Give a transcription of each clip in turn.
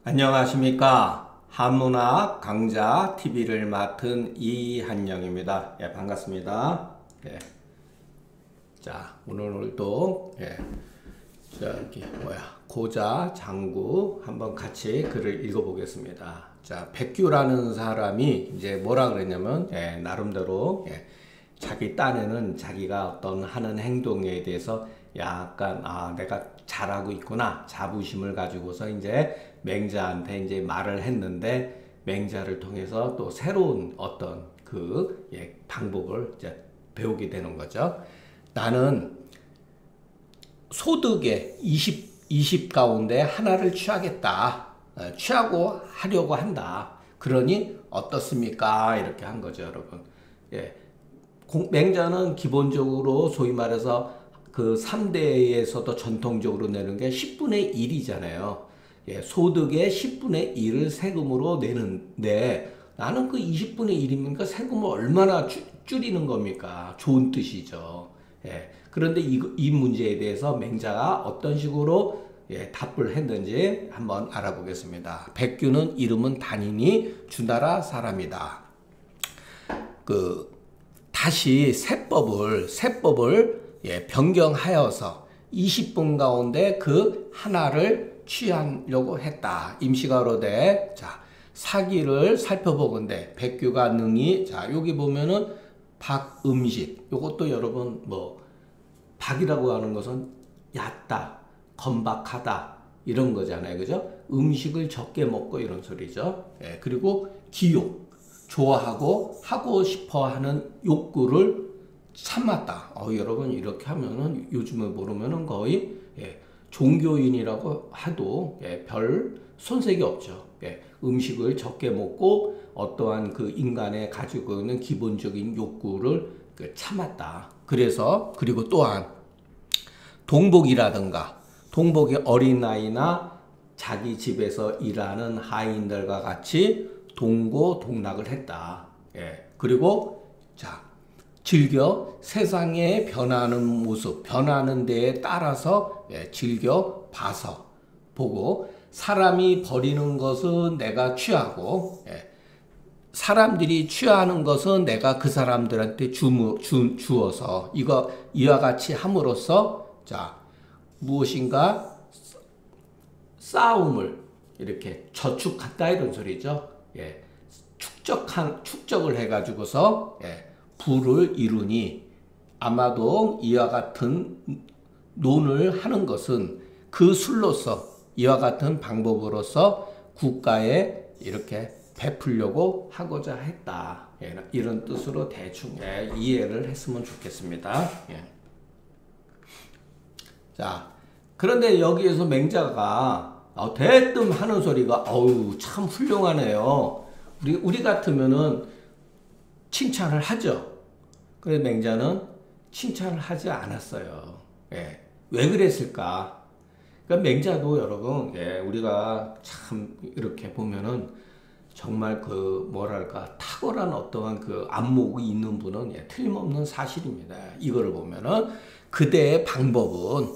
안녕하십니까. 한문학 강좌 TV를 맡은 이한영입니다. 예, 반갑습니다. 예. 자, 오늘도 저기 고자 장구 한번 같이 글을 읽어보겠습니다. 자, 백규라는 사람이 이제 뭐라 그랬냐면 나름대로 자기 딴에는 자기가 어떤 하는 행동에 대해서 약간 내가 잘하고 있구나 자부심을 가지고서 이제 맹자한테 이제 말을 했는데, 맹자를 통해서 또 새로운 어떤 방법을 이제 배우게 되는 거죠. 나는 소득의 20 가운데 하나를 취하겠다. 취하고 하려고 한다. 그러니 어떻습니까? 이렇게 한 거죠, 여러분. 맹자는 기본적으로 소위 말해서 그 3대에서도 전통적으로 내는 게 10분의 1이잖아요. 소득의 10분의 1을 세금으로 내는데, 나는 그 20분의 1이니까 세금을 얼마나 줄이는 겁니까? 좋은 뜻이죠. 그런데 이 문제에 대해서 맹자가 어떤 식으로 답을 했는지 한번 알아보겠습니다. 백규는 이름은 단인이 주나라 사람이다. 다시 세법을 변경하여서 20분 가운데 그 하나를 취하려고 했다. 임시가로되 사기를 살펴보건대 백규가 능히, 여기 보면은 박음식, 요것도 여러분 박이라고 하는 것은 얕다, 건박하다 이런 거잖아요, 그죠? 음식을 적게 먹고 이런 소리죠. 그리고 기욕, 좋아하고 하고 싶어하는 욕구를 참았다. 여러분 이렇게 하면은 요즘에 모르면은 거의 종교인이라고 해도 별 손색이 없죠. 음식을 적게 먹고 어떠한 그 인간의 가지고 있는 기본적인 욕구를 참았다. 그리고 또한 동복이라든가, 동복이 어린아이나 자기 집에서 일하는 하인들과 같이 동고동락을 했다. 그리고 즐겨 세상에 변하는 모습, 변하는 데에 따라서 즐겨 봐서 보고, 사람이 버리는 것은 내가 취하고, 사람들이 취하는 것은 내가 그 사람들한테 주어서 이와 같이 함으로써 무엇인가 싸움을 이렇게 저축한다 이런 소리죠. 축적을 해가지고서 부를 이루니, 아마도 이와 같은 논을 하는 것은 그 술로서, 이와 같은 방법으로서 국가에 이렇게 베풀려고 하고자 했다. 이런 뜻으로 대충 이해를 했으면 좋겠습니다. 그런데 여기에서 맹자가 대뜸 하는 소리가 참 훌륭하네요. 우리 같으면은 칭찬을 하죠. 그래서 맹자는 칭찬을 하지 않았어요. 왜 그랬을까? 그러니까 맹자도 여러분, 우리가 참 이렇게 보면은 정말 뭐랄까, 탁월한 어떠한 안목이 있는 분은 틀림없는 사실입니다. 이거를 보면은 그대의 방법은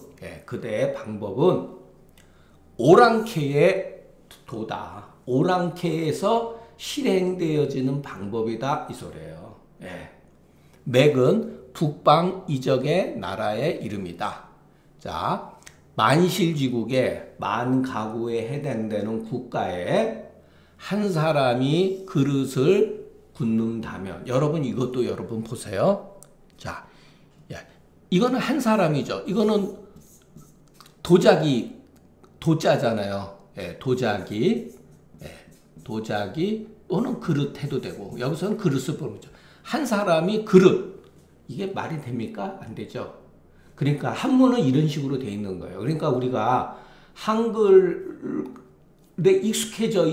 오랑캐의 도다. 오랑캐에서 실행되어지는 방법이다 이 소리예요. 맥은 북방 이적의 나라의 이름이다. 만실지국의 만가구에 해당되는 국가에 한 사람이 그릇을 굽는다면, 여러분 이것도 여러분 보세요. 이거는 한 사람이죠. 이거는 도자잖아요. 도자기 또는 그릇 해도 되고, 여기서는 그릇을 보죠. 한 사람이 그릇, 이게 말이 됩니까? 안 되죠. 그러니까 한문은 이런 식으로 돼 있는 거예요. 그러니까 우리가 한글에 익숙해져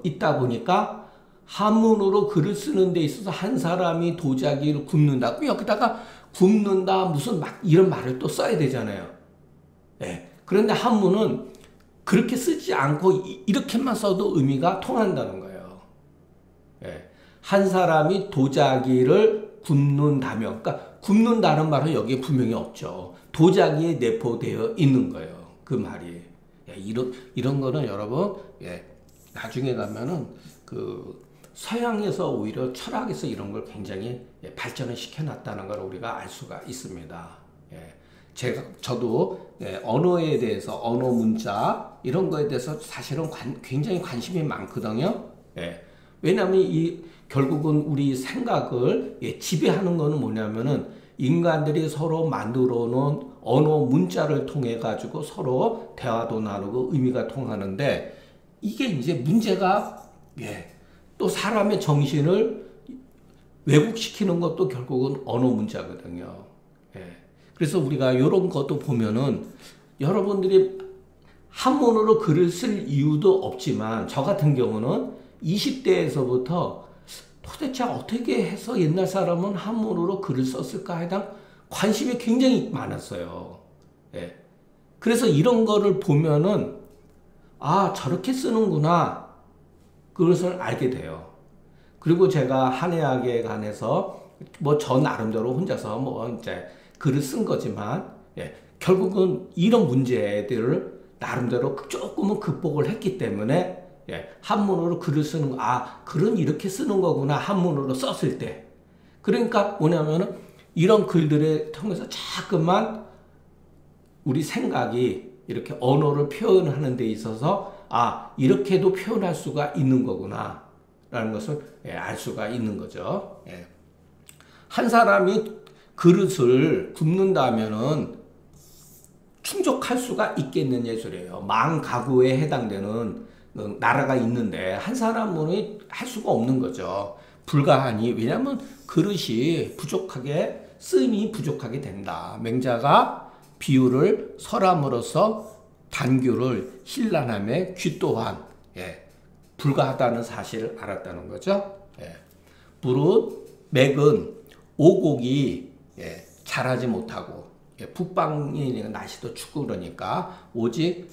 있다 보니까 한문으로 글을 쓰는 데 있어서 한 사람이 도자기를 굽는다, 여기다가 굽는다 무슨 이런 말을 또 써야 되잖아요. 그런데 한문은 그렇게 쓰지 않고 이렇게만 써도 의미가 통한다는 거예요. 한 사람이 도자기를 굽는다면, 그러니까 굽는다는 말은 여기에 분명히 없죠. 도자기에 내포되어 있는 거예요. 그 말이. 이런 거는 여러분, 나중에 가면은 그 서양에서 오히려 철학에서 이런 걸 굉장히 발전을 시켜놨다는 걸 우리가 알 수가 있습니다. 예. 저도 언어에 대해서 언어 문자 이런 거에 대해서 사실은 굉장히 관심이 많거든요. 예. 왜냐하면 결국은 우리 생각을 지배하는 거는 뭐냐면은 인간들이 서로 만들어 놓은 언어 문자를 통해 가지고 서로 대화도 나누고 의미가 통하는데 이게 이제 문제가 또 사람의 정신을 왜곡시키는 것도 결국은 언어 문자거든요. 그래서 우리가 이런 것도 보면은 여러분들이 한문으로 글을 쓸 이유도 없지만 저 같은 경우는 20대에서부터 도대체 어떻게 해서 옛날 사람은 한문으로 글을 썼을까에 대한 관심이 굉장히 많았어요. 그래서 이런 거를 보면은 아, 저렇게 쓰는구나. 그것을 알게 돼요. 그리고 제가 한의학에 관해서 뭐 저 나름대로 혼자서 뭐 이제 글을 쓴 거지만 결국은 이런 문제들을 나름대로 조금은 극복을 했기 때문에 한문으로 글을 쓰는 거, 글은 이렇게 쓰는 거구나, 한문으로 썼을 때. 그러니까 뭐냐면은 이런 글들을 통해서 자꾸만 우리 생각이 이렇게 언어를 표현하는 데 있어서 이렇게도 표현할 수가 있는 거구나 라는 것을 알 수가 있는 거죠. 한 사람이 그릇을 굽는다면은 충족할 수가 있겠느냐 소리예요. 만 가구에 해당되는 나라가 있는데 한 사람은 할 수가 없는 거죠. 불가하니. 왜냐하면 그릇이 부족하게 쓰임이 부족하게 된다. 맹자가 비유를 설함으로써 단규를 힐난함에 귀 또한 불가하다는 사실을 알았다는 거죠. 무릇 맥은 오곡이 자라지 못하고 북방이 날씨도 춥고 그러니까 오직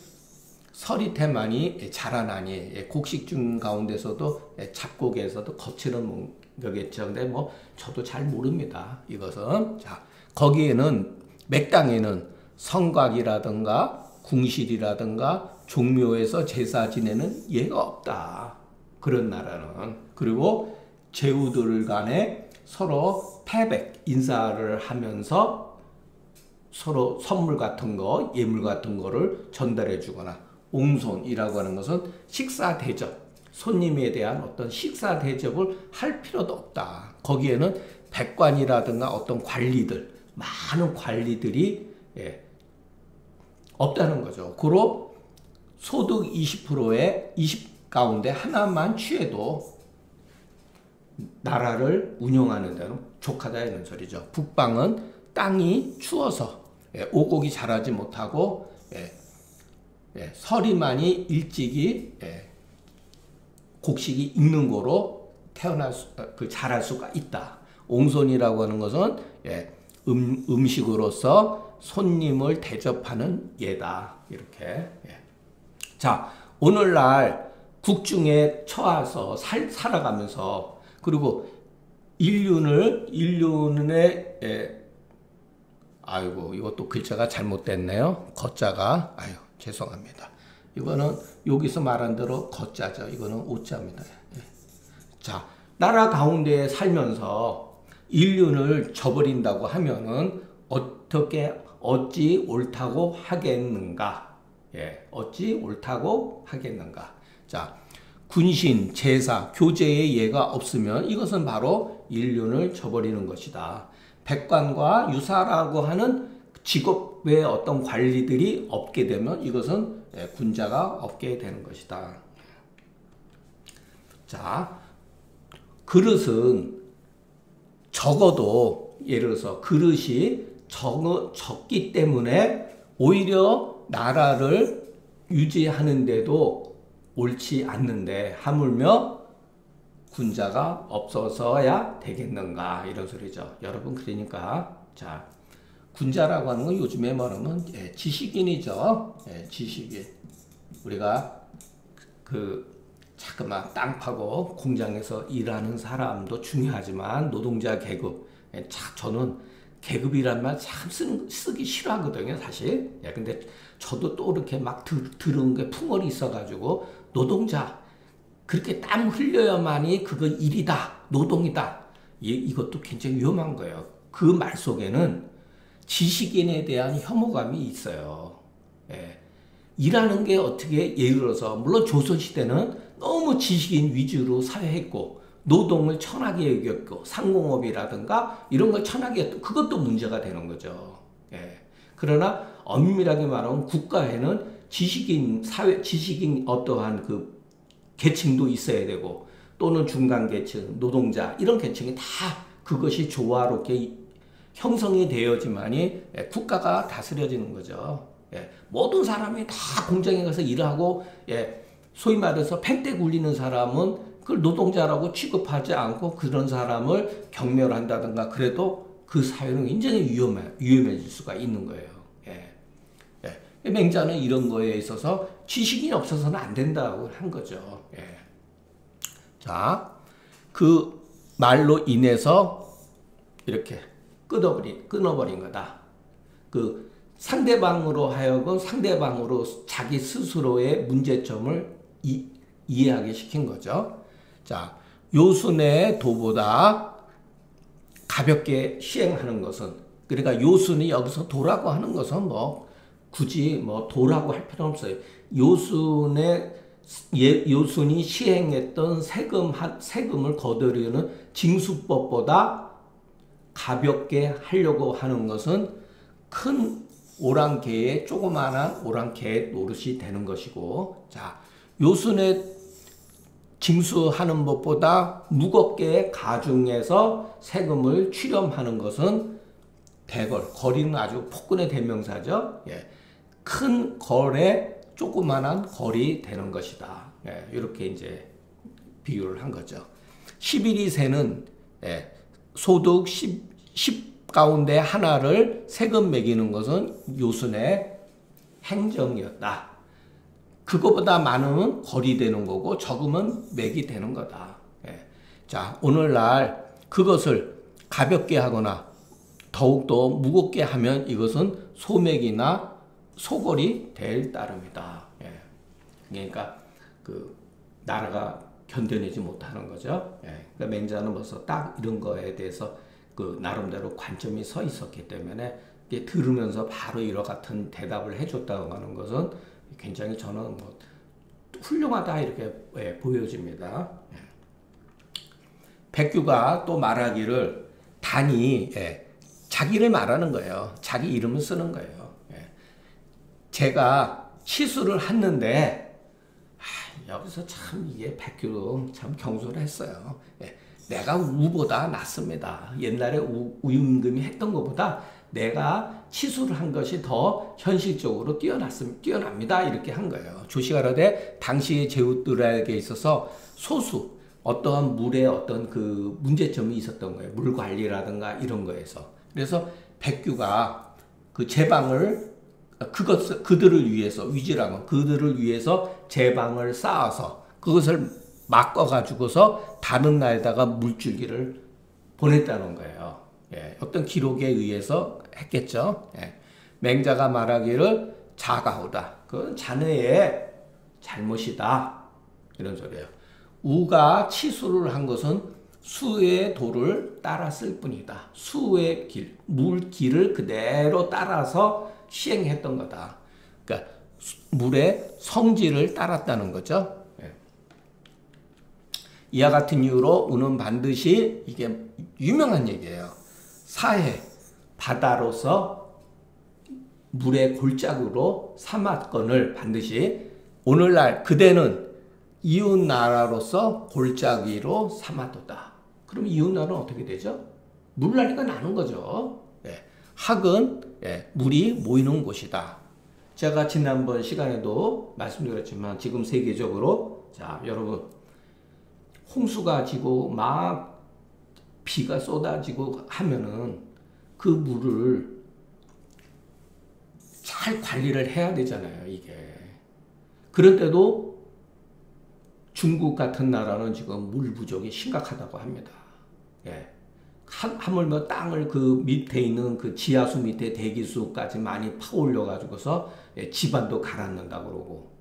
서리태만이 자라나니 곡식중 가운데서도 잡곡에서도 거칠은 거겠죠. 근데 뭐 저도 잘 모릅니다. 이것은 자 거기에는 맥당에는 성곽이라든가 궁실이라든가 종묘에서 제사 지내는 예가 없다. 그런 나라는. 그리고 제후들 간에 서로 패백 인사를 하면서 서로 선물 같은 거, 예물 같은 거를 전달해 주거나 옹손이라고 하는 것은 식사 대접, 손님에 대한 어떤 식사 대접을 할 필요도 없다. 거기에는 백관이라든가 어떤 관리들, 많은 관리들이 없다는 거죠. 고로 소득 20%에 20 가운데 하나만 취해도 나라를 운영하는 데는 족하다 이런 소리죠. 북방은 땅이 추워서 오곡이 자라지 못하고 서리만이 일찍이 곡식이 익는 거로 자랄 수가 있다. 옹손이라고 하는 것은 음식으로서 손님을 대접하는 예다. 이렇게. 자, 오늘날 국중에 처해서 살아가면서 그리고 인륜의 아이고 이것도 글자가 잘못됐네요. 거자가 죄송합니다. 이거는 여기서 말한 대로 거자죠. 이거는 오자입니다. 자, 나라 가운데 살면서 인륜을 저버린다고 하면은 어찌 옳다고 하겠는가? 어찌 옳다고 하겠는가? 자, 군신, 제사, 교제의 예가 없으면 이것은 바로 인륜을 저버리는 것이다. 백관과 유사라고 하는 직업의 어떤 관리들이 없게 되면 이것은 군자가 없게 되는 것이다. 자, 그릇은 적어도 예를 들어서 그릇이 적기 때문에 오히려 나라를 유지하는데도 옳지 않는데 하물며 군자가 없어서야 되겠는가 이런 소리죠. 여러분 그러니까 자 군자라고 하는 건 요즘에 말하면 지식인이죠. 지식인. 우리가 자꾸만 땅 파고 공장에서 일하는 사람도 중요하지만 노동자 계급. 저는 계급이란 말 참 쓰기 싫어하거든요, 사실. 근데 저도 또 이렇게 막 들은 게 풍월이 있어가지고 노동자. 그렇게 땀 흘려야만이 그거 일이다, 노동이다. 이것도 굉장히 위험한 거예요. 그 말 속에는 지식인에 대한 혐오감이 있어요. 예. 일하는 게 어떻게, 예를 들어서 물론 조선시대는 너무 지식인 위주로 사회했고 노동을 천하게 여겼고 상공업이라든가 이런 걸 천하게 여겼고 그것도 문제가 되는 거죠. 예. 그러나 엄밀하게 말하면 국가에는 지식인 사회, 지식인 어떠한 그 계층도 있어야 되고 또는 중간 계층, 노동자 이런 계층이 다 그것이 조화롭게 형성이 되어야지만이 국가가 다스려지는 거죠. 예, 모든 사람이 다 공장에 가서 일하고 소위 말해서 펜대 굴리는 사람은 그걸 노동자라고 취급하지 않고 그런 사람을 경멸한다든가 그래도 그 사회는 굉장히 위험해질 수가 있는 거예요. 맹자는 이런 거에 있어서 지식인이 없어서는 안 된다고 한 거죠. 자, 그 말로 인해서 이렇게 끊어버린 거다. 그 상대방으로 하여금 상대방으로 자기 스스로의 문제점을 이해하게 시킨 거죠. 자, 요순의 도보다 가볍게 시행하는 것은, 그러니까 요순이 여기서 도라고 하는 것은 뭐 굳이 뭐 도라고 할 필요는 없어요. 요순이 시행했던 세금을 거두려는 징수법보다 가볍게 하려고 하는 것은 큰 오랑캐의 조그마한 오랑캐의 노릇이 되는 것이고, 자, 요순의 징수하는 것보다 무겁게 가중해서 세금을 출렴하는 것은 대걸, 거리는 아주 폭군의 대명사죠. 큰 걸에 조그만한 걸이 되는 것이다. 이렇게 이제 비유를 한 거죠. 11이 세는 소득 10 가운데 하나를 세금 매기는 것은 요순의 행정이었다. 그거보다 많으면 거리 되는 거고 적으면 맥이 되는 거다. 자, 오늘날 그것을 가볍게 하거나 더욱더 무겁게 하면 이것은 소맥이나 소걸이 될 따름이다. 그러니까 그 나라가 견뎌내지 못하는 거죠. 그러니까 맹자는 벌써 딱 이런 거에 대해서 그 나름대로 관점이 서 있었기 때문에 들으면서 바로 이와 같은 대답을 해줬다고 하는 것은 굉장히 저는 뭐 훌륭하다 이렇게 보여집니다. 백규가 또 말하기를 단이 자기를 말하는 거예요. 자기 이름을 쓰는 거예요. 제가 치수를 했는데 여기서 참 이게 백규도 참 경솔했어요. 내가 우보다 낫습니다. 옛날에 우임금이 했던 것보다 내가 치수를 한 것이 더 현실적으로 뛰어납니다. 이렇게 한 거예요. 조시가라되 당시의 제후들에게 있어서 소수 어떠한 물에 어떤 그 문제점이 있었던 거예요. 물 관리라든가 이런 거에서. 그래서 백규가 그 제방을 그들을 위해서 위지랑은 그들을 위해서 제방을 쌓아서 그것을 막아 가지고서 다른 날에다가 물줄기를 보냈다는 거예요. 어떤 기록에 의해서 했겠죠. 맹자가 말하기를 자가호다. 그건 자네의 잘못이다. 이런 소리예요. 우가 치수를 한 것은 수의 도를 따랐을 뿐이다. 수의 길, 물길을 그대로 따라서 시행했던 거다. 그러니까 물의 성질을 따랐다는 거죠. 이와 같은 이유로 우는 반드시 이게 유명한 얘기예요. 사해, 바다로서 물의 골짜기로 삼았건을 반드시 오늘날 그대는 이웃나라로서 골짜기로 삼았도다. 그럼 이웃나라는 어떻게 되죠? 물난리가 나는 거죠. 학은 물이 모이는 곳이다. 제가 지난번 시간에도 말씀드렸지만 지금 세계적으로 자 여러분 홍수가 지고 막 비가 쏟아지고 하면은 그 물을 잘 관리를 해야 되잖아요. 이게 그런데도 중국 같은 나라는 지금 물 부족이 심각하다고 합니다. 하물며 땅을 그 밑에 있는 그 지하수 밑에 대기수까지 많이 파올려 가지고서 집안도 가라앉는다고 그러고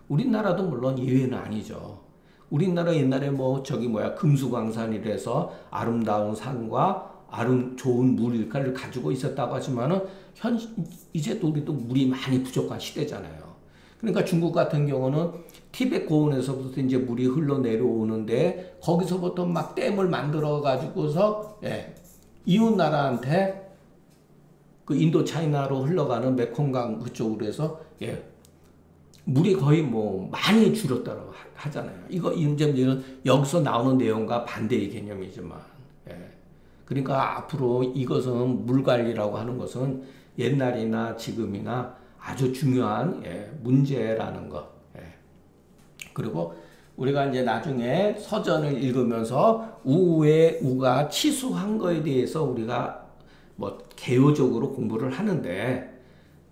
우리나라도 물론 예외는 아니죠. 우리나라 옛날에 뭐 저기 뭐야 금수강산이라서 아름다운 산과 좋은 물일가를 가지고 있었다고 하지만은 이제도 우리도 물이 많이 부족한 시대잖아요. 그러니까 중국 같은 경우는 티베트 고원에서부터 이제 물이 흘러 내려오는데 거기서부터 막 댐을 만들어 가지고서 이웃 나라한테 그 인도 차이나로 흘러가는 메콩강 그쪽으로 해서 물이 거의 뭐 많이 줄었다고 하잖아요. 이제 여기서 나오는 내용과 반대의 개념이지만, 그러니까 앞으로 이것은 물 관리라고 하는 것은 옛날이나 지금이나 아주 중요한 문제라는 것. 그리고 우리가 이제 나중에 서전을 읽으면서 우가 치수한 거에 대해서 우리가 뭐 개요적으로 공부를 하는데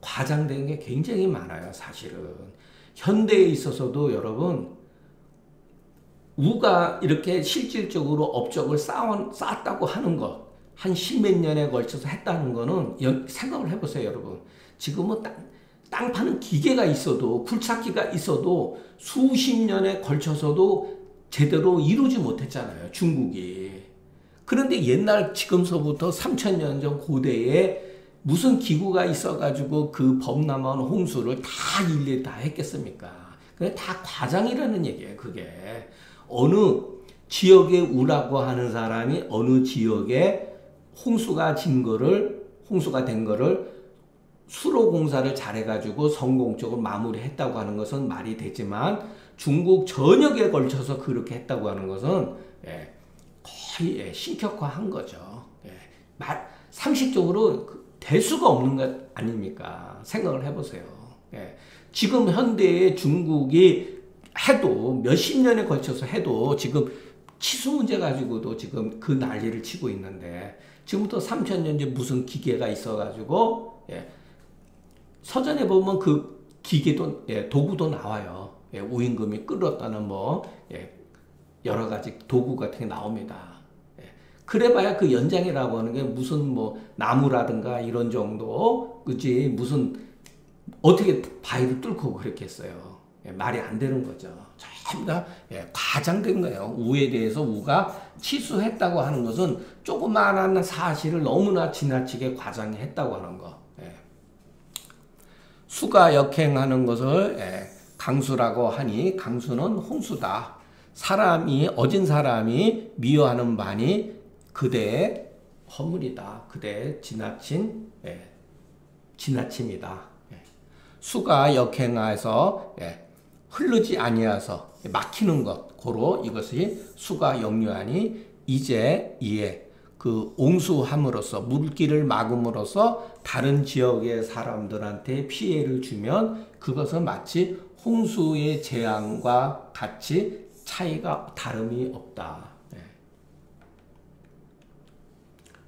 과장된 게 굉장히 많아요, 사실은. 현대에 있어서도 여러분, 우가 이렇게 실질적으로 업적을 쌓았다고 하는 것, 한 십몇 년에 걸쳐서 했다는 거는 생각을 해보세요, 여러분. 지금은 땅 파는 기계가 있어도, 굴착기가 있어도 수십 년에 걸쳐서도 제대로 이루지 못했잖아요, 중국이. 그런데 지금서부터 3000년 전 고대에 무슨 기구가 있어가지고 그 범람한 홍수를 다 일일이 다 했겠습니까? 그게 다 과장이라는 얘기예요, 그게. 어느 지역의 우라고 하는 사람이 어느 지역에 홍수가 된 거를 수로 공사를 잘해가지고 성공적으로 마무리했다고 하는 것은 말이 되지만 중국 전역에 걸쳐서 그렇게 했다고 하는 것은 거의 신격화한 거죠. 상식적으로 될 수가 없는 것 아닙니까? 생각을 해보세요. 지금 현대의 중국이 해도 몇십 년에 걸쳐서 해도 지금 치수 문제 가지고도 지금 그 난리를 치고 있는데 지금부터 3000년 전 무슨 기계가 있어가지고 서전에 보면 그 기계도 도구도 나와요. 우임금이 끌었다는 뭐 여러 가지 도구 같은 게 나옵니다. 그래봐야 그 연장이라고 하는 게 무슨 뭐 나무라든가 이런 정도, 그지 무슨 어떻게 바위를 뚫고 그랬겠어요. 말이 안 되는 거죠. 전부 다 과장된 거예요. 우에 대해서 우가 치수했다고 하는 것은 조그마한 사실을 너무나 지나치게 과장했다고 하는 거. 수가 역행하는 것을 강수라고 하니 강수는 홍수다. 어진 사람이 미워하는 바니 그대의 허물이다. 그대의 지나침이다. 수가 역행하여서 흐르지 아니하여서 막히는 것, 고로 이것이 수가 역류하니 이에 그 옹수함으로써 물길을 막음으로써 다른 지역의 사람들한테 피해를 주면 그것은 마치 홍수의 재앙과 같이 다름이 없다.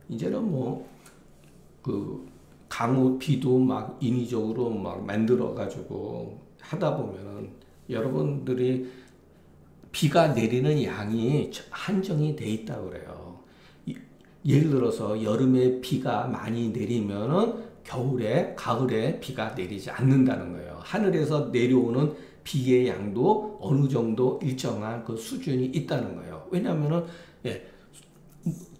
이제는 뭐 그 강우 비도 막 인위적으로 막 만들어 가지고 하다 보면은 여러분들이 비가 내리는 양이 한정이 돼 있다 그래요. 예를 들어서 여름에 비가 많이 내리면은 가을에 비가 내리지 않는다는 거예요. 하늘에서 내려오는 비의 양도 어느 정도 일정한 그 수준이 있다는 거예요. 왜냐하면은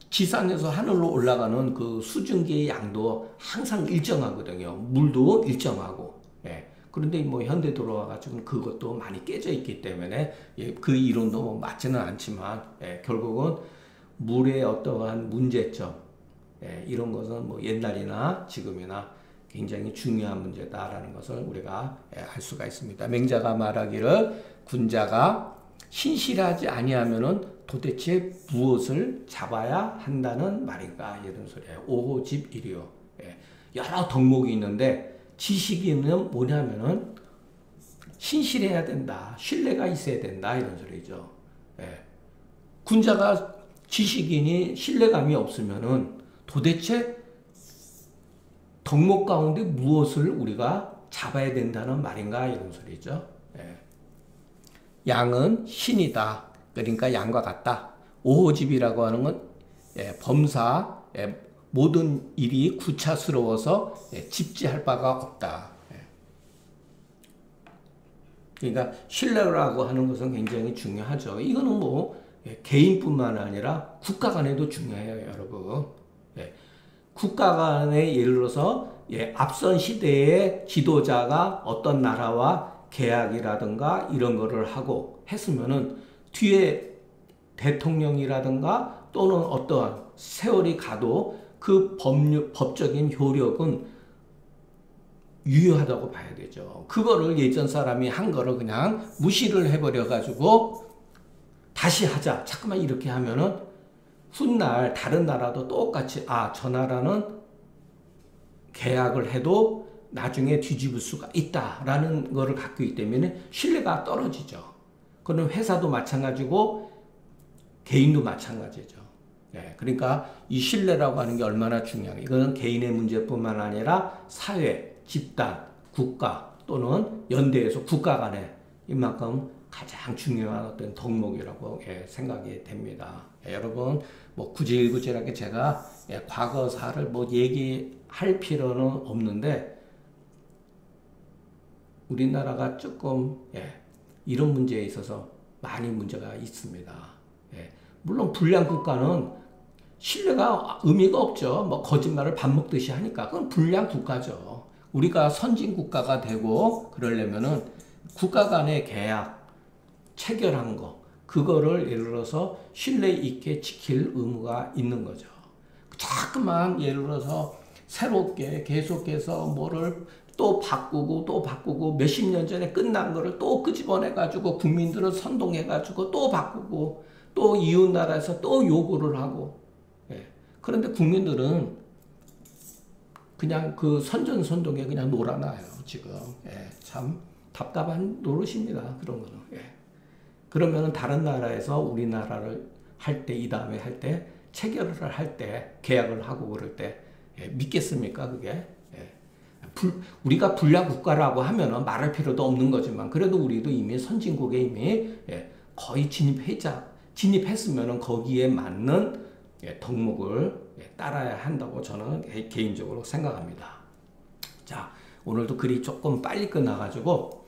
지상에서 하늘로 올라가는 그 수증기의 양도 항상 일정하거든요. 물도 일정하고. 그런데 뭐 현대 들어와가지고 그것도 많이 깨져 있기 때문에 그 이론도 뭐 맞지는 않지만 결국은 물의 어떠한 문제점 이런 것은 뭐 옛날이나 지금이나 굉장히 중요한 문제다라는 것을 우리가 알 수가 있습니다. 맹자가 말하기를 군자가 신실하지 아니하면은 도대체 무엇을 잡아야 한다는 말인가 이런 소리예요. 오호집일이요. 여러 덕목이 있는데 지식인은 뭐냐면은 신실해야 된다. 신뢰가 있어야 된다 이런 소리죠. 군자가 지식인이 신뢰감이 없으면은 도대체 덕목 가운데 무엇을 우리가 잡아야 된다는 말인가 이런 소리죠. 양은 신이다. 그러니까 양과 같다. 오호집이라고 하는 건 범사 모든 일이 구차스러워서 집지할 바가 없다. 그러니까 신뢰라고 하는 것은 굉장히 중요하죠. 이거는 뭐 개인뿐만 아니라 국가 간에도 중요해요, 여러분. 예. 국가 간에 예를 들어서 앞선 시대의 지도자가 어떤 나라와 계약이라든가 이런 거를 하고 했으면은 뒤에 대통령이라든가 또는 어떠한 세월이 가도 그 법적인 효력은 유효하다고 봐야 되죠. 그거를 예전 사람이 한 거를 그냥 무시를 해버려 가지고 다시 하자. 자꾸만 이렇게 하면은 훗날 다른 나라도 똑같이 저 나라는 계약을 해도 나중에 뒤집을 수가 있다라는 거를 갖고 있기 때문에 신뢰가 떨어지죠. 그건 회사도 마찬가지고 개인도 마찬가지죠. 그러니까 이 신뢰라고 하는 게 얼마나 중요해요. 이거는 개인의 문제뿐만 아니라 사회, 집단, 국가 또는 연대에서 국가 간에 이만큼 가장 중요한 어떤 덕목이라고 생각이 됩니다. 여러분 뭐 구질구질하게 제가 과거사를 뭐 얘기할 필요는 없는데 우리나라가 조금 이런 문제에 있어서 많이 문제가 있습니다. 물론 불량 국가는 신뢰가 의미가 없죠. 뭐 거짓말을 밥 먹듯이 하니까 그건 불량 국가죠. 우리가 선진 국가가 되고 그러려면은 국가 간의 계약 체결한 거 그거를 예를 들어서 신뢰 있게 지킬 의무가 있는 거죠. 자꾸만 예를 들어서 새롭게 계속해서 뭐를 또 바꾸고 몇십 년 전에 끝난 거를 또 끄집어내 가지고 국민들을 선동해 가지고 또 바꾸고 또 이웃 나라에서 또 요구를 하고 그런데 국민들은 그냥 그 선전선동에 그냥 놀아나요 지금. 참 답답한 노릇입니다 그런 거는. 그러면은 다른 나라에서 우리나라를 할 때 이 다음에 할 때 체결을 할 때 계약을 하고 그럴 때 믿겠습니까 그게? 우리가 불량 국가라고 하면은 말할 필요도 없는 거지만 그래도 우리도 이미 선진국에 이미 거의 진입했으면은 거기에 맞는 덕목을 따라야 한다고 저는 개인적으로 생각합니다. 자, 오늘도 글이 조금 빨리 끝나가지고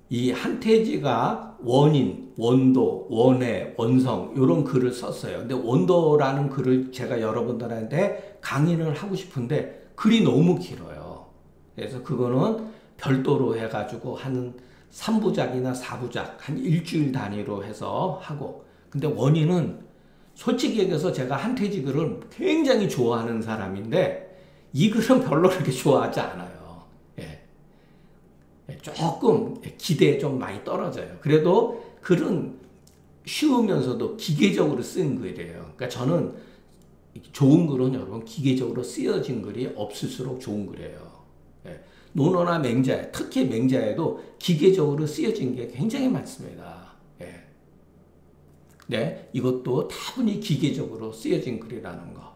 이 한태지가 원인, 원도, 원해, 원성 이런 글을 썼어요. 근데 원도라는 글을 제가 여러분들한테 강의를 하고 싶은데 글이 너무 길어요. 그래서 그거는 별도로 해가지고 한 3부작이나 4부작 한 일주일 단위로 해서 하고 근데 원인은 솔직히 얘기해서 제가 한태지 글을 굉장히 좋아하는 사람인데 이 글은 별로 그렇게 좋아하지 않아요. 조금 기대에 좀 많이 떨어져요. 그래도 글은 쉬우면서도 기계적으로 쓴 글이에요. 그러니까 저는 좋은 글은 여러분 기계적으로 쓰여진 글이 없을수록 좋은 글이에요. 논어나 맹자에 특히 맹자에도 기계적으로 쓰여진 게 굉장히 많습니다. 이것도 다분히 기계적으로 쓰여진 글이라는 거.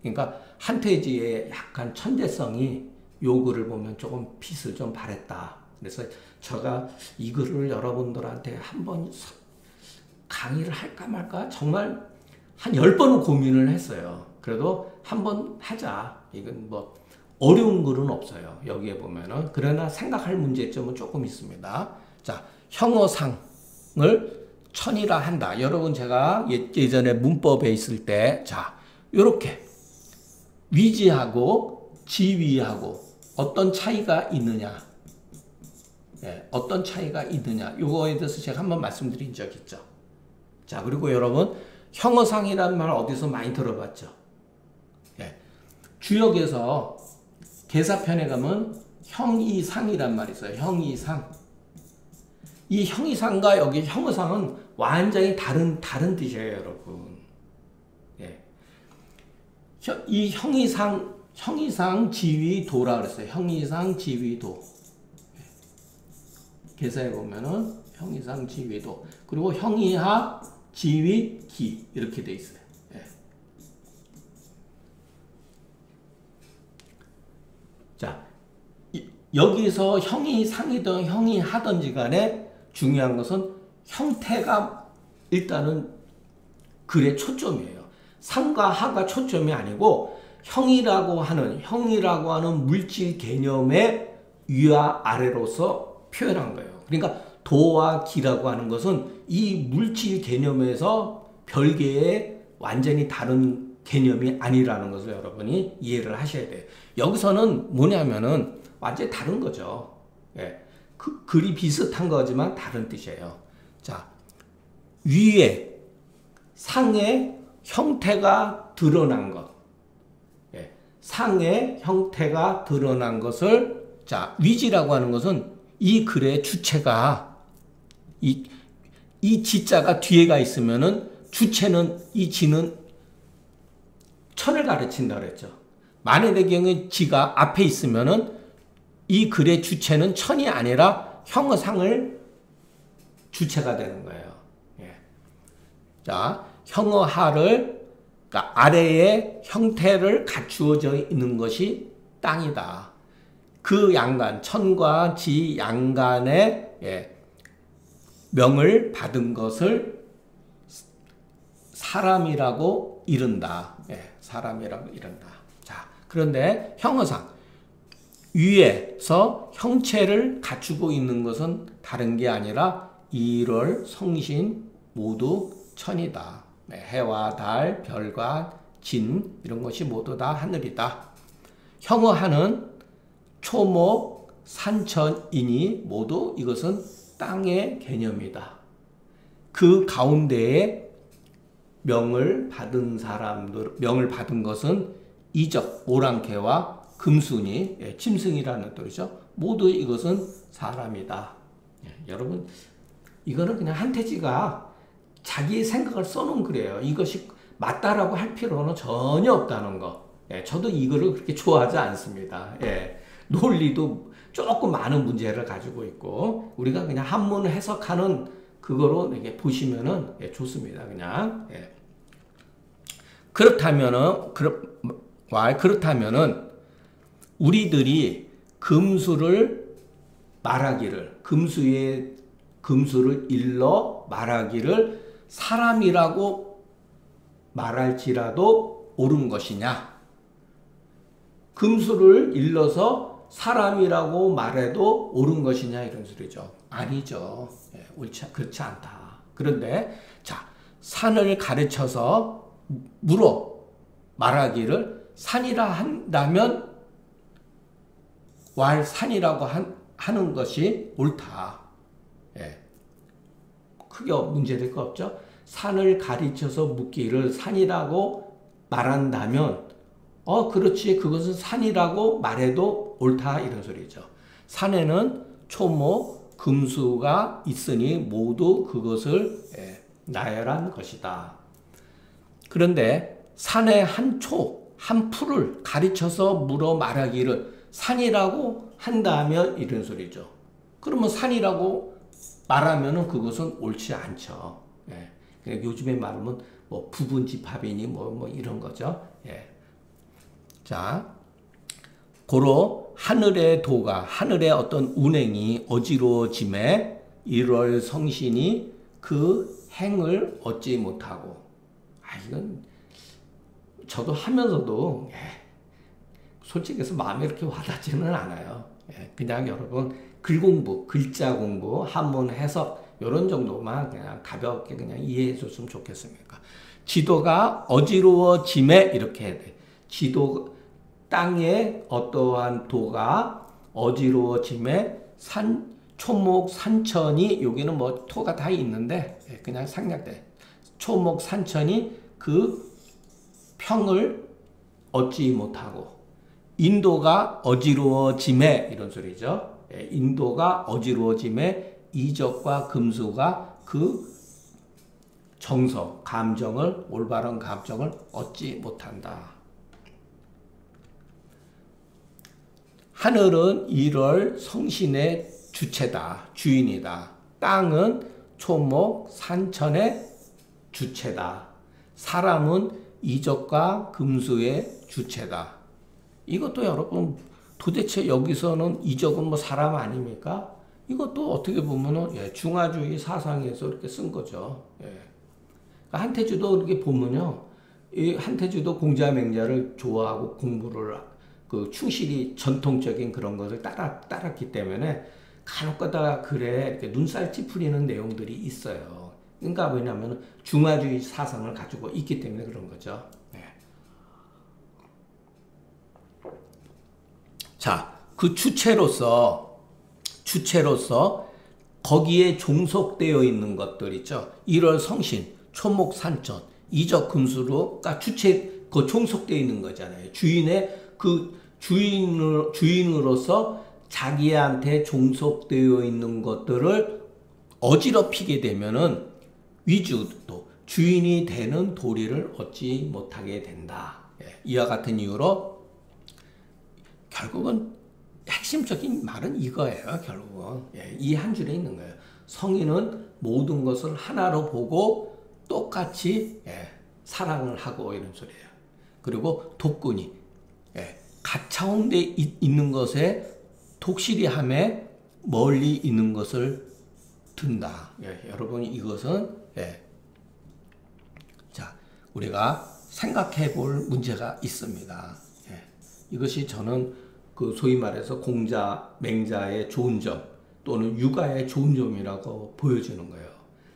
그러니까 한태지의 약간 천재성이 요 글을 보면 조금 빛을 좀 발했다. 그래서 제가 이 글을 여러분들한테 한번 강의를 할까 말까 정말 한 10번은 고민을 했어요. 그래도 한번 하자. 이건 뭐 어려운 글은 없어요. 여기에 보면은. 그러나 생각할 문제점은 조금 있습니다. 자, 형어상을 천이라 한다. 여러분 제가 예전에 문법에 있을 때 자, 요렇게 위지하고 지위하고 어떤 차이가 있느냐 어떤 차이가 있느냐 요거에 대해서 제가 한번 말씀드린 적 있죠. 자, 그리고 여러분 형어상이라는 말 어디서 많이 들어봤죠. 주역에서 계사편에 가면 형이상이란 말이 있어요. 형이상. 이 형이상과 여기 형어상은 완전히 다른 뜻이에요, 여러분. 이 형이상 지위도라 그랬어요. 형이상 지위도. 계사에 보면은 형이상 지위도. 그리고 형이하 지위기 이렇게 돼 있어요. 자, 여기서 형이 상이든 형이 하든지 간에 중요한 것은 형태가 일단은 글의 초점이에요. 상과 하가 초점이 아니고 형이라고 하는 물질 개념의 위와 아래로서 표현한 거예요. 그러니까 도와 기라고 하는 것은 이 물질 개념에서 별개의 완전히 다른 개념이 아니라는 것을 여러분이 이해를 하셔야 돼요. 여기서는 뭐냐면은 완전히 다른 거죠. 예. 글이 비슷한 거지만 다른 뜻이에요. 자, 위에 상의 형태가 드러난 것. 예. 상의 형태가 드러난 것을, 자, 위지라고 하는 것은 이 글의 주체가 이 지자가 뒤에가 있으면은 주체는 이 지는 천을 가르친다 그랬죠. 만약의 경우에 지가 앞에 있으면은 이 글의 주체는 천이 아니라 형어상을 주체가 되는 거예요. 예. 자, 형어하를, 그러니까 아래의 형태를 갖추어져 있는 것이 땅이다. 그 양간, 천과 지 양간의, 예, 명을 받은 것을 사람이라고 이른다. 예, 사람이라고 이른다. 자, 그런데 형어상, 위에서 형체를 갖추고 있는 것은 다른 게 아니라 일월, 성신 모두 천이다. 네, 해와 달, 별과 진 이런 것이 모두 다 하늘이다. 형어하는 초목, 산천이니 모두 이것은 땅의 개념이다. 그 가운데에 명을 받은 사람들, 명을 받은 것은 이적, 오랑캐와 금순이, 예, 짐승이라는 뜻이죠. 모두 이것은 사람이다. 예, 여러분, 이거는 그냥 한태지가 자기의 생각을 써놓은 글이에요. 이것이 맞다라고 할 필요는 전혀 없다는 거. 예, 저도 이거를 그렇게 좋아하지 않습니다. 예, 논리도 조금 많은 문제를 가지고 있고, 우리가 그냥 한문 해석하는 그거로 이렇게 보시면은, 예, 좋습니다. 그냥. 예. 그렇다면은, 우리들이 금수를 말하기를, 금수를 일러 말하기를 사람이라고 말할지라도 옳은 것이냐? 금수를 일러서 사람이라고 말해도 옳은 것이냐? 이런 소리죠. 아니죠. 예, 그렇지 않다. 그런데, 자, 산을 가르쳐서 물어 말하기를 산이라 한다면 산이라고 하는 것이 옳다. 예. 크게 문제될 거 없죠? 산을 가르쳐서 묻기를 산이라고 말한다면, 그렇지. 그것은 산이라고 말해도 옳다. 이런 소리죠. 산에는 초목, 금수가 있으니 모두 그것을, 예, 나열한 것이다. 그런데 산의 한 풀을 가르쳐서 물어 말하기를 산이라고 한다면 이런 소리죠. 그러면 산이라고 말하면은 그것은 옳지 않죠. 예. 그러니까 요즘에 말하면 뭐 부분집합이니 뭐 이런 거죠. 예. 자, 고로 하늘의 어떤 운행이 어지러워짐에 1월 성신이 그 행을 얻지 못하고, 이건 저도 하면서도, 예, 솔직히 해서 마음에 이렇게 와닿지는 않아요. 예, 그냥 여러분 글 공부, 글자 공부, 한문 해석 이런 정도만 그냥 가볍게 그냥 이해해 줬으면 좋겠습니까? 지도가 어지러워짐에 이렇게 해야 돼. 땅에 어떠한 도가 어지러워짐에 초목 산천이, 여기는 뭐 토가 다 있는데 그냥 생략돼. 초목 산천이 그 평을 얻지 못하고, 인도가 어지러워짐에 이런 소리죠. 인도가 어지러워짐에 이적과 금수가 그 올바른 감정을 얻지 못한다. 하늘은 1월 성신의 주체다, 주인이다. 땅은 초목 산천의 주체다. 사람은 이적과 금수의 주체다. 이것도 여러분, 도대체 여기서는 이적은 뭐 사람 아닙니까? 이것도 어떻게 보면은, 예, 중화주의 사상에서 이렇게 쓴 거죠. 예. 그러니까 한태주도 이렇게 보면요, 이 한태주도 공자맹자를 좋아하고 공부를 충실히 전통적인 그런 것을 따랐기 때문에 간혹가다 글에 이렇게 눈살 찌푸리는 내용들이 있어요. 그러니까 왜냐하면 중화주의 사상을 가지고 있기 때문에 그런 거죠. 네. 자, 그 주체로서 거기에 종속되어 있는 것들 있죠. 1월 성신, 초목 산천, 이적 금수로가 주체 그 종속되어 있는 거잖아요. 주인으로서 자기한테 종속되어 있는 것들을 어지럽히게 되면은 위주도 주인이 되는 도리를 얻지 못하게 된다. 이와 같은 이유로 결국은 핵심적인 말은 이거예요. 결국은 이 한 줄에 있는 거예요. 성인은 모든 것을 하나로 보고 똑같이 사랑을 하고 이런 소리예요. 그리고 독군이 가차운데 있는 것에 독실이함에 멀리 있는 것을 든다. 여러분 이것은 자 우리가 생각해 볼 문제가 있습니다. 이것이 저는 그 소위 말해서 공자, 맹자의 좋은 점 또는 육아의 좋은 점이라고 보여주는 거예요.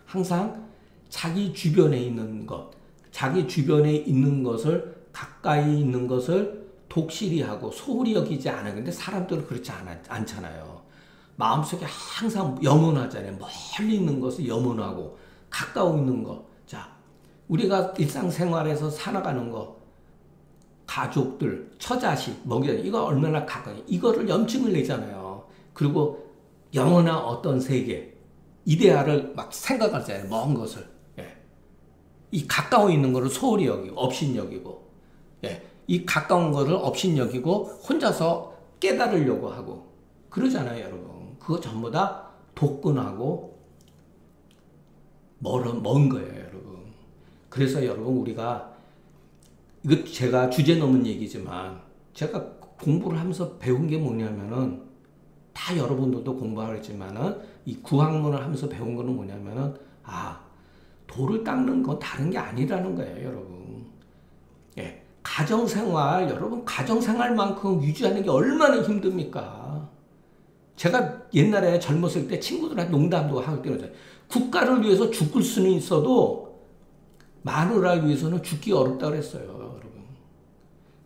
항상 자기 주변에 있는 것, 자기 주변에 있는 것을 가까이 있는 것을 독실히 하고 소홀히 여기지 않아요. 근데 사람들은 그렇지 않잖아요. 마음속에 항상 염원하잖아요. 멀리 있는 것을 염원하고 가까워 있는 것. 자, 우리가 일상생활에서 살아가는 것, 가족들, 처자식, 먹여 이거 얼마나 가까이 이거를 염증을 내잖아요. 그리고 영원한 어떤 세계, 이데아를 막 생각하잖아요. 먼 것을. 이 가까워 있는 거를 소홀히 여기고 업신여기고 이 가까운 거를 업신여기고 혼자서 깨달으려고 하고 그러잖아요, 여러분. 그거 전부 다 독근하고 먼 거예요, 여러분. 그래서 여러분 우리가 이거 제가 주제 넘은 얘기지만 제가 공부를 하면서 배운 게 뭐냐면은 다 여러분들도 공부하겠지만은 이 구학문을 하면서 배운 거는 뭐냐면은 돌을 닦는 건 다른 게 아니라는 거예요, 여러분. 가정생활, 여러분 가정생활만큼 유지하는 게 얼마나 힘듭니까? 제가 옛날에 젊었을 때 친구들한테 농담도 하고 때는 국가를 위해서 죽을 수는 있어도 마누라를 위해서는 죽기 어렵다고 그랬어요, 여러분.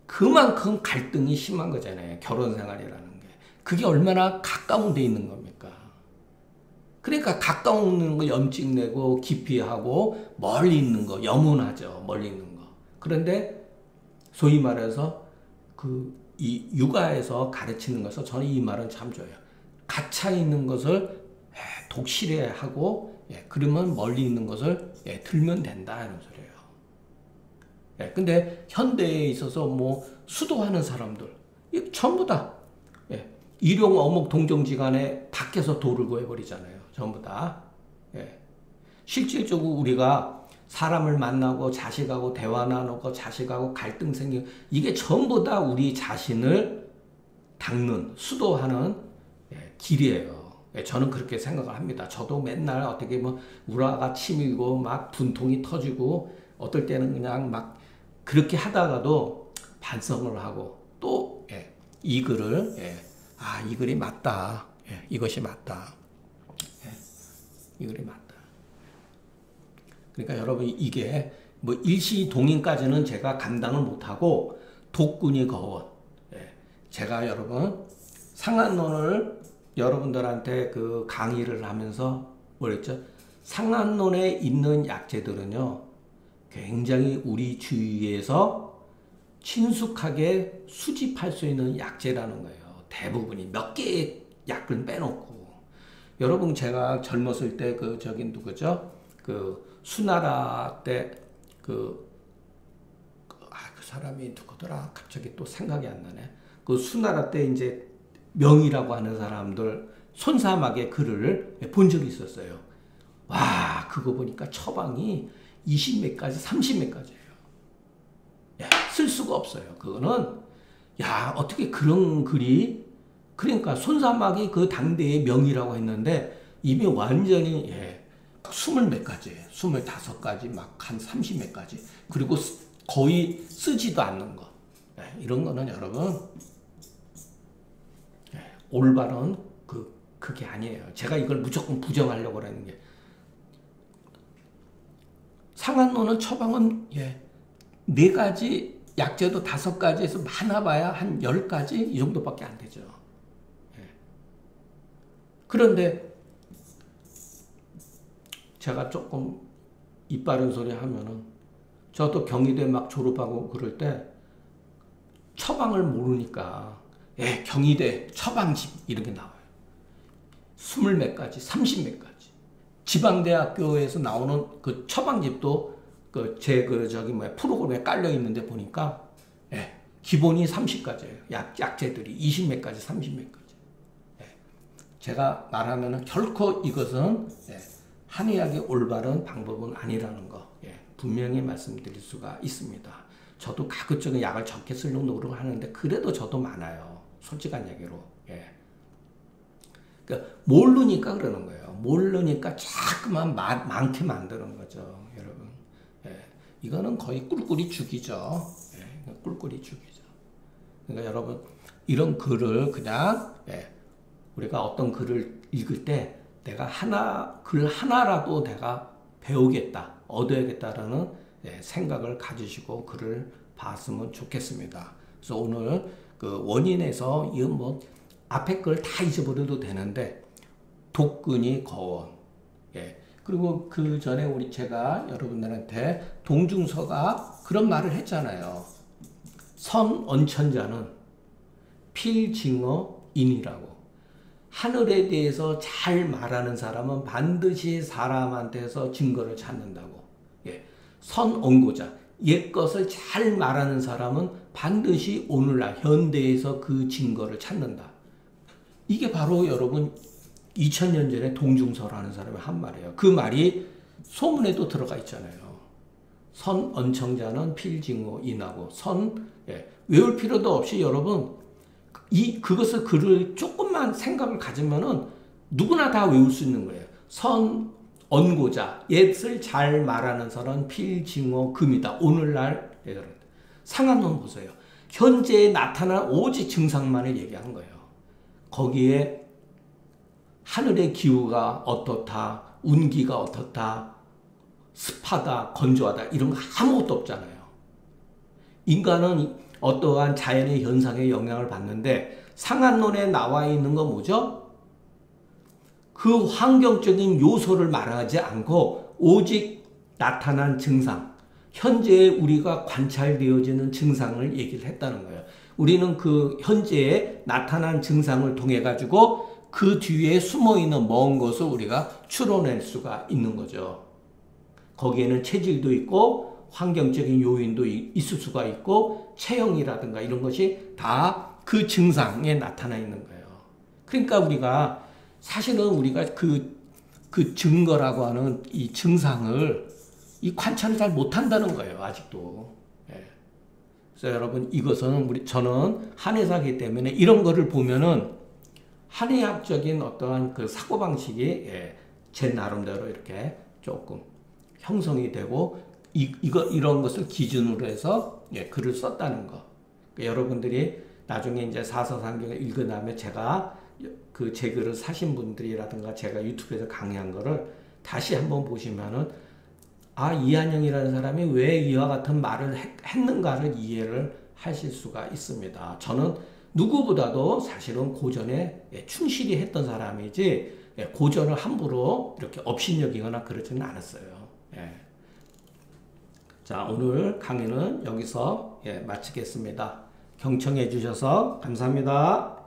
그만큼 갈등이 심한 거잖아요, 결혼생활이라는 게. 그게 얼마나 가까운 데 있는 겁니까? 그러니까 가까운 거 염증 내고 기피하고 멀리 있는 거 염원하죠. 멀리 있는 거. 그런데 소위 말해서 이 육아에서 가르치는 것은 저는 이 말은 참 좋아요. 갇혀 있는 것을 독실해 하고 그러면 멀리 있는 것을 들면 된다 이런 소리예요. 근데 현대에 있어서 뭐 수도하는 사람들 전부 다 일용 어목 동정지간에 밖에서 돌을 구해버리잖아요. 전부 다. 실질적으로 우리가 사람을 만나고 자식하고 대화 나누고 자식하고 갈등 생기고 이게 전부 다 우리 자신을 닦는 수도하는 길이에요. 저는 그렇게 생각을 합니다. 저도 맨날 어떻게 뭐 우라가 치미고 막 분통이 터지고 어떨 때는 그냥 막 그렇게 하다가도 반성을 하고 또 이 글을 이 글이 맞다. 이것이 맞다. 이 글이 맞다. 그러니까 여러분 이게 뭐 일시동인까지는 제가 감당을 못하고 독군이 거원. 제가 여러분 상한론을 여러분들한테 그 강의를 하면서 뭐랬죠? 상한론에 있는 약재들은요 굉장히 우리 주위에서 친숙하게 수집할 수 있는 약재라는 거예요. 대부분이 몇 개의 약을 빼놓고. 여러분 제가 젊었을 때 저기 누구죠? 수나라 때 그 사람이 누구더라? 갑자기 또 생각이 안 나네. 수나라 때 이제 명이라고 하는 사람들 손사막의 글을 본 적이 있었어요. 와, 그거 보니까 처방이 20몇 가지, 30몇 가지예요. 쓸 수가 없어요. 그거는 어떻게 그런 글이 그러니까 손사막이 그 당대의 명이라고 했는데 이미 완전히 20몇 가지, 25가지, 막 한 30몇 가지. 그리고 거의 쓰지도 않는 거. 이런 거는 여러분, 올바른 그게 아니에요. 제가 이걸 무조건 부정하려고 하는 게, 상한론은 처방은 4가지, 약제도 5가지에서 많아봐야 한 10가지 이 정도밖에 안 되죠. 그런데 제가 조금 입 바른 소리 하면은, 저도 경희대 막 졸업하고 그럴 때 처방을 모르니까 경희대 처방집 이런 게 나와요. 20몇 가지, 30몇 가지. 지방대학교에서 나오는 그 처방집도 프로그램에 깔려 있는데 보니까 기본이 30가지예요. 약제들이 20몇 가지, 30몇 가지. 제가 말하면은 결코 이것은 한의학의 올바른 방법은 아니라는 거 분명히 말씀드릴 수가 있습니다. 저도 가급적인 약을 적게 쓰려고 노력을 하는데 그래도 저도 많아요. 솔직한 얘기로. 그러니까 모르니까 그러는 거예요. 모르니까 자꾸만 많게 만드는 거죠, 여러분. 이거는 거의 꿀꿀이 죽이죠. 꿀꿀이 죽이죠. 그러니까 여러분, 이런 글을 그냥 우리가 어떤 글을 읽을 때 내가 글 하나라도 내가 배우겠다, 얻어야겠다라는 생각을 가지시고 글을 봤으면 좋겠습니다. 그래서 오늘 그 원인에서 이건 뭐 앞에 걸 다 잊어버려도 되는데, 독근이 거원. 그리고 그 전에 제가 여러분들한테 동중서가 그런 말을 했잖아요. 선언천자는 필징어인이라고. 하늘에 대해서 잘 말하는 사람은 반드시 사람한테서 증거를 찾는다고. 선언고자, 옛것을 잘 말하는 사람은 반드시 오늘날 현대에서 그 증거를 찾는다. 이게 바로 여러분 2000년 전에 동중서라는 사람이 한 말이에요. 그 말이 소문에도 들어가 있잖아요. 선언청자는 필징어인하고 외울 필요도 없이 여러분 그것을 글을 조금만 생각을 가지면은 누구나 다 외울 수 있는 거예요. 선언고자, 옛을 잘 말하는 사람은 필징어금이다. 오늘날 상한론 보세요. 현재에 나타난 오직 증상만을 얘기하는 거예요. 거기에 하늘의 기후가 어떻다, 운기가 어떻다, 습하다, 건조하다 이런 거 아무것도 없잖아요. 인간은 어떠한 자연의 현상에 영향을 받는데 상한론에 나와 있는 건 뭐죠? 그 환경적인 요소를 말하지 않고 오직 나타난 증상, 현재에 우리가 관찰되어지는 증상을 얘기를 했다는 거예요. 우리는 그 현재에 나타난 증상을 통해 가지고 그 뒤에 숨어있는 먼 것을 우리가 추론할 수가 있는 거죠. 거기에는 체질도 있고 환경적인 요인도 있을 수가 있고 체형이라든가 이런 것이 다 그 증상에 나타나 있는 거예요. 그러니까 우리가 사실은 우리가 그 증거라고 하는 이 증상을 이 관찰을 잘 못한다는 거예요. 아직도. 그래서 여러분 이것은 저는 한의사이기 때문에 이런 거를 보면은 한의학적인 어떠한 그 사고방식이 제 나름대로 이렇게 조금 형성이 되고 이런 것을 기준으로 해서 글을 썼다는 거. 그러니까 여러분들이 나중에 이제 사서상경을 읽은 다음에 제가 그 제 글을 사신 분들이라든가 제가 유튜브에서 강의한 거를 다시 한번 보시면은 이한영이라는 사람이 왜 이와 같은 말을 했는가를 이해를 하실 수가 있습니다. 저는 누구보다도 사실은 고전에 충실히 했던 사람이지 고전을 함부로 이렇게 업신여기거나 그러지는 않았어요. 자, 오늘 강의는 여기서 마치겠습니다. 경청해 주셔서 감사합니다.